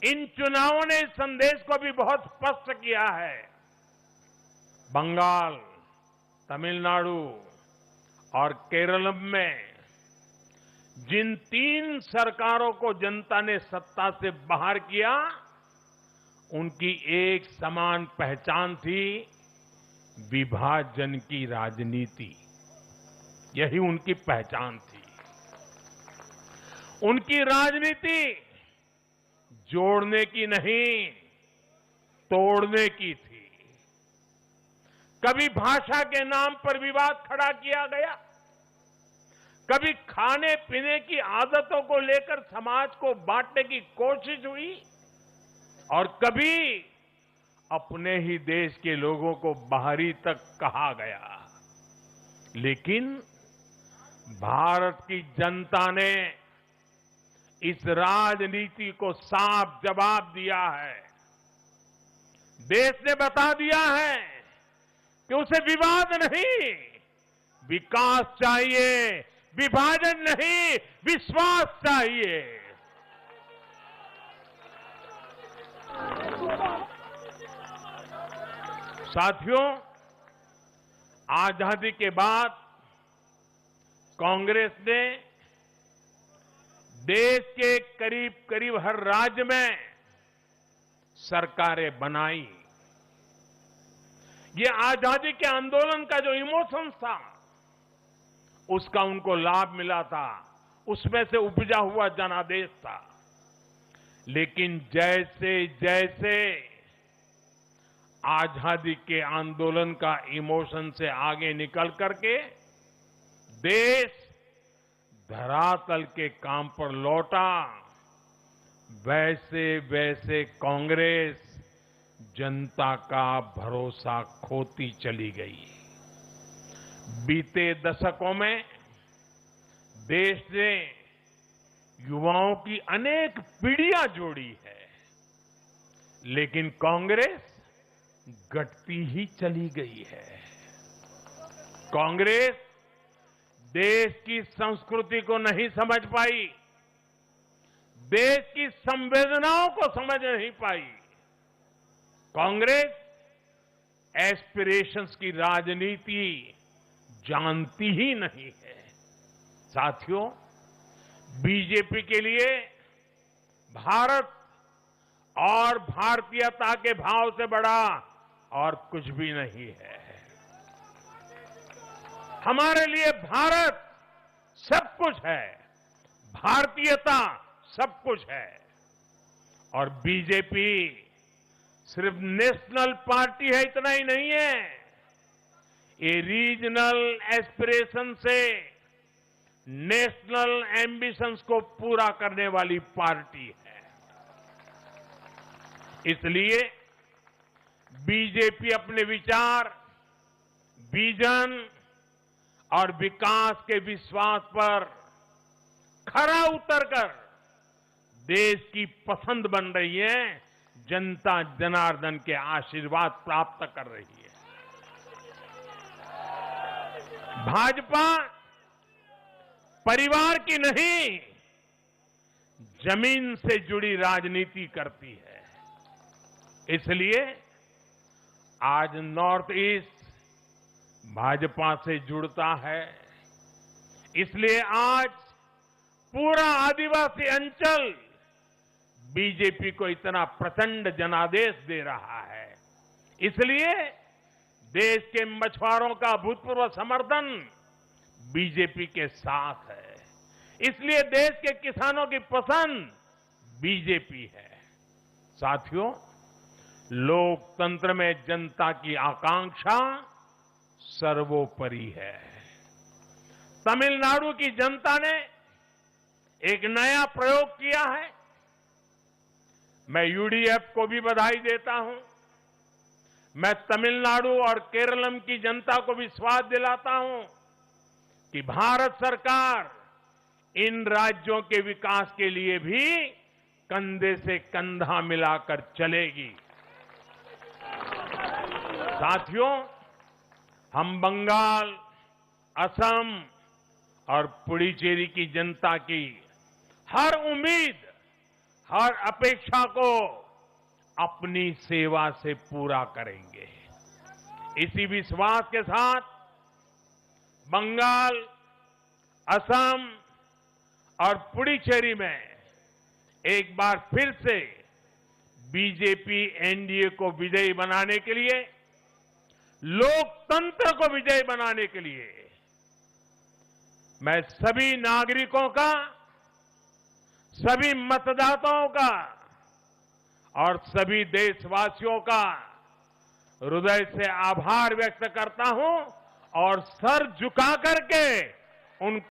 इन चुनावों ने इस संदेश को भी बहुत स्पष्ट किया है। बंगाल, तमिलनाडु और केरल में जिन 3 सरकारों को जनता ने सत्ता से बाहर किया, उनकी एक समान पहचान थी, विभाजन की राजनीति। यही उनकी पहचान थी। उनकी राजनीति जोड़ने की नहीं, तोड़ने की थी। कभी भाषा के नाम पर विवाद खड़ा किया गया, कभी खाने पीने की आदतों को लेकर समाज को बांटने की कोशिश हुई, और कभी अपने ही देश के लोगों को बाहरी तक कहा गया। लेकिन भारत की जनता ने इस राजनीति को साफ जवाब दिया है। देश ने बता दिया है कि उसे विवाद नहीं, विकास चाहिए, विभाजन नहीं, विश्वास चाहिए। साथियों, आजादी के बाद कांग्रेस ने देश के करीब करीब हर राज्य में सरकारें बनाई। ये आजादी के आंदोलन का जो इमोशंस था, उसका उनको लाभ मिला था, उसमें से उपजा हुआ जनादेश था। लेकिन जैसे जैसे आजादी के आंदोलन का इमोशन से आगे निकल करके देश धरातल के काम पर लौटा, वैसे वैसे कांग्रेस जनता का भरोसा खोती चली गई। बीते दशकों में देश ने युवाओं की अनेक पीढ़ियां जोड़ी है, लेकिन कांग्रेस घटती ही चली गई है। कांग्रेस देश की संस्कृति को नहीं समझ पाई, देश की संवेदनाओं को समझ नहीं पाई। कांग्रेस एस्पिरेशंस की राजनीति जानती ही नहीं है। साथियों, बीजेपी के लिए भारत और भारतीयता के भाव से बड़ा और कुछ भी नहीं है। हमारे लिए भारत सब कुछ है, भारतीयता सब कुछ है। और बीजेपी सिर्फ नेशनल पार्टी है, इतना ही नहीं है, ये रीजनल एस्पिरेशन से नेशनल एम्बिशंस को पूरा करने वाली पार्टी है। इसलिए बीजेपी अपने विचार, विजन और विकास के विश्वास पर खरा उतरकर देश की पसंद बन रही है, जनता जनार्दन के आशीर्वाद प्राप्त कर रही है। भाजपा परिवार की नहीं, जमीन से जुड़ी राजनीति करती है। इसलिए आज नॉर्थ ईस्ट भाजपा से जुड़ता है। इसलिए आज पूरा आदिवासी अंचल बीजेपी को इतना प्रचंड जनादेश दे रहा है। इसलिए देश के मछुआरों का अभूतपूर्व समर्थन बीजेपी के साथ है। इसलिए देश के किसानों की पसंद बीजेपी है। साथियों, लोकतंत्र में जनता की आकांक्षा सर्वोपरि है। तमिलनाडु की जनता ने एक नया प्रयोग किया है। मैं यूडीएफ को भी बधाई देता हूं। मैं तमिलनाडु और केरलम की जनता को विश्वास दिलाता हूं कि भारत सरकार इन राज्यों के विकास के लिए भी कंधे से कंधा मिलाकर चलेगी। साथियों, हम बंगाल, असम और पुडुचेरी की जनता की हर उम्मीद, हर अपेक्षा को अपनी सेवा से पूरा करेंगे। इसी विश्वास के साथ बंगाल, असम और पुडुचेरी में एक बार फिर से बीजेपी एनडीए को विजयी बनाने के लिए, लोकतंत्र को विजयी बनाने के लिए मैं सभी नागरिकों का, सभी मतदाताओं का और सभी देशवासियों का हृदय से आभार व्यक्त करता हूं और सर झुका करके उन